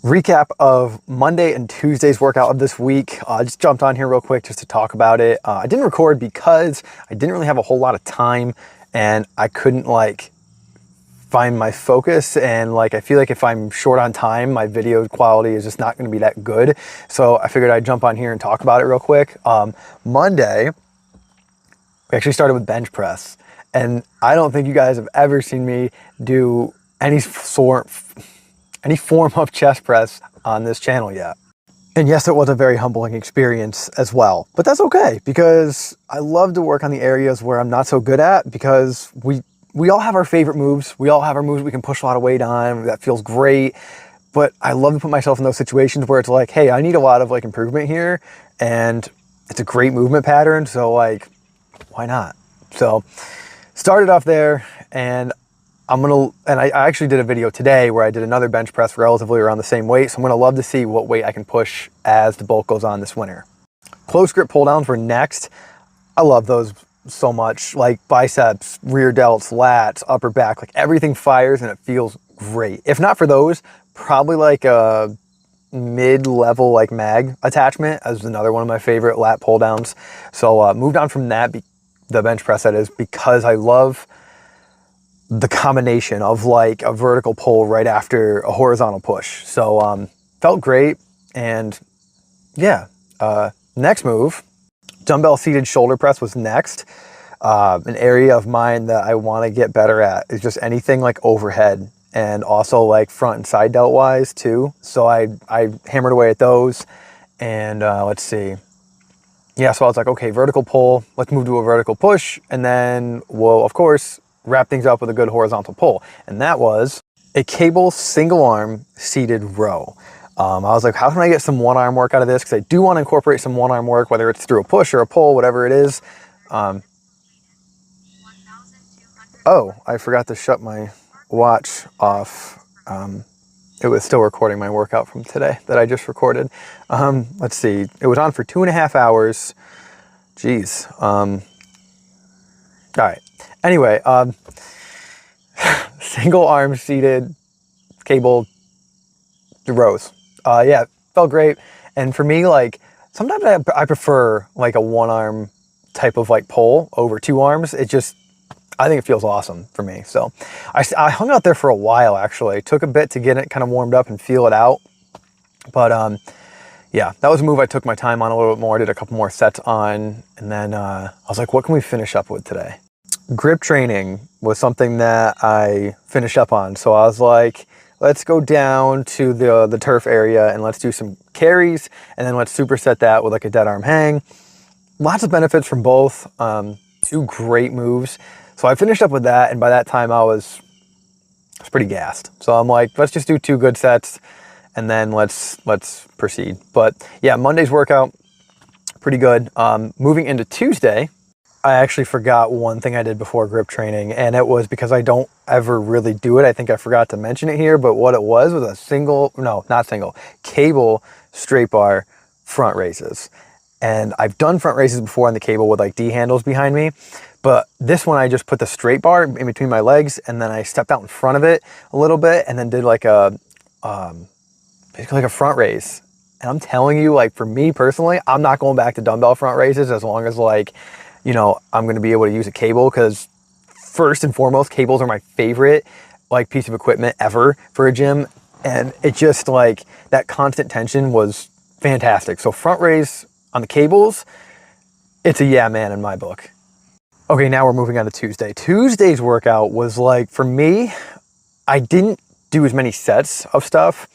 Recap of Monday and Tuesday's workout of this week. I just jumped on here real quick just to talk about it. I didn't record because I didn't really have a whole lot of time and I couldn't find my focus, and I feel like if I'm short on time, my video quality is just not going to be that good. So I figured I'd jump on here and talk about it real quick. Monday, we actually started with bench press, and I don't think you guys have ever seen me do any form of chest press on this channel yet. And yes, it was a very humbling experience as well, but that's okay because I love to work on the areas where I'm not so good at, because we all have our favorite moves. We all have our moves we can push a lot of weight on. That feels great. But I love to put myself in those situations where it's like, hey, I need a lot of improvement here, and it's a great movement pattern. So why not? So started off there, and I actually did a video today where I did another bench press relatively around the same weight. So I'm gonna love to see what weight I can push as the bulk goes on this winter. Close grip pull downs were next. I love those so much, biceps, rear delts, lats, upper back, everything fires and it feels great. If not for those, probably a mid-level mag attachment as another one of my favorite lat pull downs. So moved on from that, the bench press that is, because I love the combination of a vertical pull right after a horizontal push. So felt great. And yeah, next move, dumbbell seated shoulder press was next. An area of mine that I want to get better at is just anything overhead, and also front and side delt wise too. So I hammered away at those, and let's see. Yeah, so I was like, okay, vertical pull, let's move to a vertical push, and then we'll of course wrap things up with a good horizontal pull. And that was a cable single arm seated row. I was like, how can I get some one arm work out of this? Because I do want to incorporate some one arm work, whether it's through a push or a pull, whatever it is. Oh, I forgot to shut my watch off. It was still recording my workout from today that I just recorded. Let's see, it was on for 2.5 hours. Jeez. All right. Anyway, single arm seated cable rows. Yeah, felt great. And for me, sometimes I prefer a one arm type of pull over two arms. I think it feels awesome for me. So I hung out there for a while, actually. It took a bit to get it kind of warmed up and feel it out. But yeah, that was a move I took my time on a little bit more, did a couple more sets on, and then I was like, what can we finish up with today? Grip training was something that I finished up on. So I was like, let's go down to the turf area and let's do some carries, and then let's superset that with a dead arm hang. Lots of benefits from both. Two great moves. So I finished up with that, and by that time I was pretty gassed. So I'm like, let's just do 2 good sets and then let's proceed. But yeah, Monday's workout, pretty good. Moving into Tuesday, I actually forgot one thing I did before grip training, and it was because I don't ever really do it. I think I forgot to mention it here, but what it was a cable straight bar front raises. And I've done front raises before on the cable with D handles behind me, but this one I just put the straight bar in between my legs, and then I stepped out in front of it a little bit and then did basically a front raise. And I'm telling you, for me personally, I'm not going back to dumbbell front raises as long as I'm going to be able to use a cable, because first and foremost, cables are my favorite piece of equipment ever for a gym. And it just that constant tension was fantastic. So front raise on the cables, it's a yeah man in my book. Okay, now we're moving on to Tuesday. Tuesday's workout was for me, I didn't do as many sets of stuff.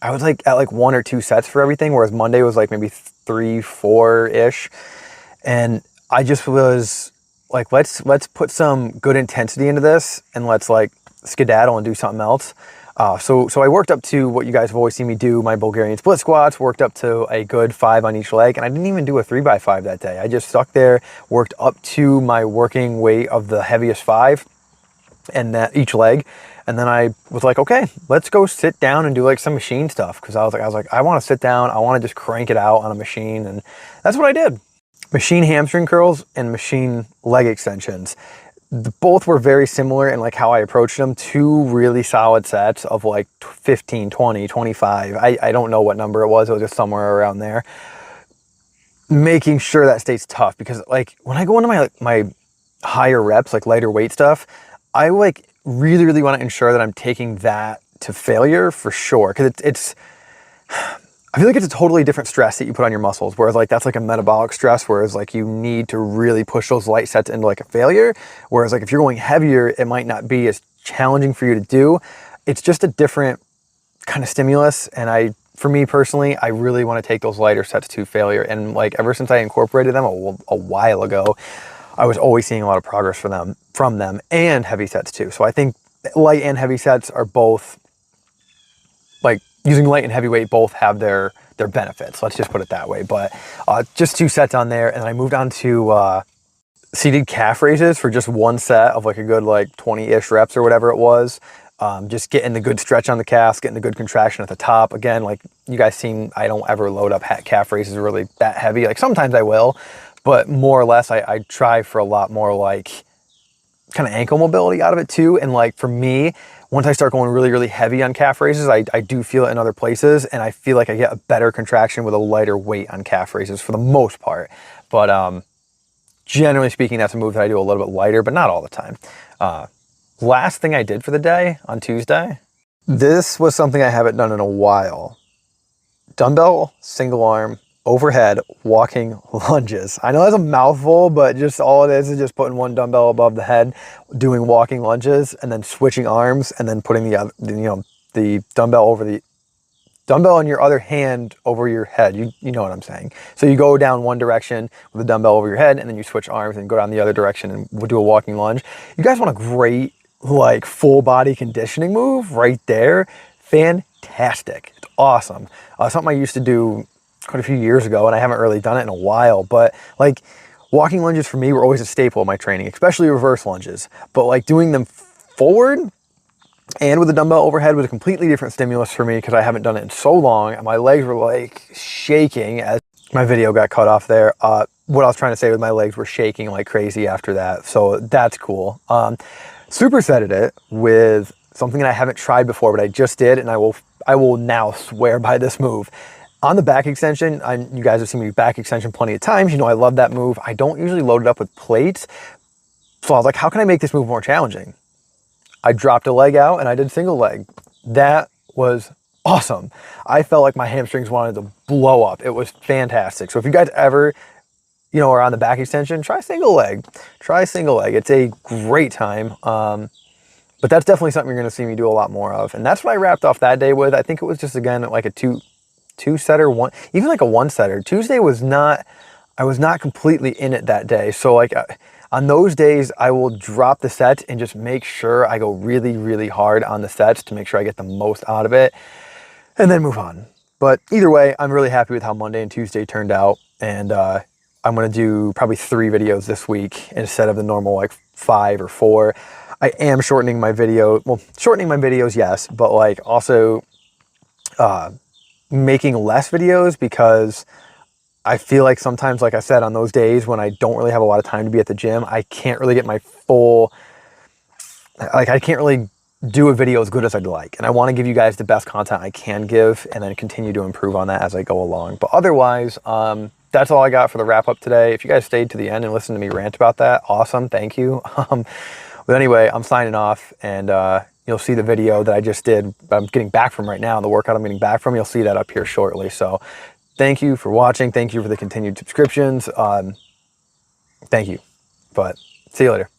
I was at 1 or 2 sets for everything, whereas Monday was maybe 3, 4-ish. And I just was let's put some good intensity into this, and let's skedaddle and do something else. So I worked up to what you guys have always seen me do, my Bulgarian split squats, worked up to a good 5 on each leg, and I didn't even do a 3x5 that day. I just stuck there, worked up to my working weight of the heaviest 5 and that each leg. And then I was like, okay, let's go sit down and do some machine stuff. Cause I was like, I want to sit down. I want to just crank it out on a machine. And that's what I did. Machine hamstring curls and machine leg extensions. both were very similar in like how I approached them. 2 really solid sets of like 15, 20, 25. I don't know what number it was just somewhere around there. Making sure that stays tough, because like when I go into my higher reps, like lighter weight stuff, I like really want to ensure that I'm taking that to failure for sure. Because it's I feel like it's a totally different stress that you put on your muscles, whereas like that's like a metabolic stress, whereas like you need to really push those light sets into like a failure. Whereas like if you're going heavier, it might not be as challenging for you to do. It's just a different kind of stimulus. And for me personally, I really want to take those lighter sets to failure. And like ever since I incorporated them a while ago, I was always seeing a lot of progress from them and heavy sets too. So I think light and heavy sets are both, like using light and heavyweight both have their benefits. Let's just put it that way. But just 2 sets on there. And I moved on to seated calf raises for just 1 set of like a good like 20-ish reps or whatever it was. Just getting the good stretch on the calves, getting the good contraction at the top. Again, like you guys seen, I don't ever load up calf raises really that heavy. Like sometimes I will, but more or less I try for a lot more like kind of ankle mobility out of it too. And like for me, once I start going really heavy on calf raises, I do feel it in other places, and I feel like I get a better contraction with a lighter weight on calf raises for the most part. But generally speaking, that's a move that I do a little bit lighter, but not all the time. Last thing I did for the day on Tuesday, this was something I haven't done in a while. Dumbbell, single arm, overhead, walking lunges. I know that's a mouthful, but just all it is just putting 1 dumbbell above the head, doing walking lunges, and then switching arms, and then putting the other, the dumbbell over the dumbbell in your other hand over your head. You know what I'm saying. So you go down one direction with a dumbbell over your head, and then you switch arms and go down the other direction and we'll do a walking lunge. You guys want a great like full body conditioning move right there? Fantastic. It's awesome. Something I used to do quite a few years ago, and I haven't really done it in a while, but like walking lunges for me were always a staple of my training, especially reverse lunges. But like doing them forward and with a dumbbell overhead was a completely different stimulus for me, because I haven't done it in so long, and my legs were like shaking as my video got cut off there. What I was trying to say was my legs were shaking like crazy after that, so that's cool. Supersetted it with something that I haven't tried before, but I just did, and I will now swear by this move. On the back extension, you guys have seen me back extension plenty of times. You know I love that move. I don't usually load it up with plates, so I was like, how can I make this move more challenging? I dropped a leg out and I did single leg. That was awesome. I felt like my hamstrings wanted to blow up. It was fantastic. So if you guys ever, are on the back extension, try single leg. Try single leg. It's a great time. But that's definitely something you're going to see me do a lot more of. And that's what I wrapped off that day with. I think it was just, again, like a two-setter, even like a 1-setter. Tuesday I was not completely in it that day. So like on those days, I will drop the sets and just make sure I go really hard on the sets to make sure I get the most out of it, and then move on. But either way, I'm really happy with how Monday and Tuesday turned out. And I'm going to do probably 3 videos this week instead of the normal like 5 or 4. I am shortening my videos, yes, but like also making less videos, because I feel like sometimes, like I said, on those days when I don't really have a lot of time to be at the gym, I can't really get my I can't really do a video as good as I'd like. And I want to give you guys the best content I can give, and then continue to improve on that as I go along. But otherwise, that's all I got for the wrap up today. If you guys stayed to the end and listened to me rant about that, awesome, thank you. But anyway, I'm signing off, and you'll see the video that I just did. I'm getting back from right now, the workout I'm getting back from. You'll see that up here shortly. So thank you for watching. Thank you for the continued subscriptions. Thank you. But see you later.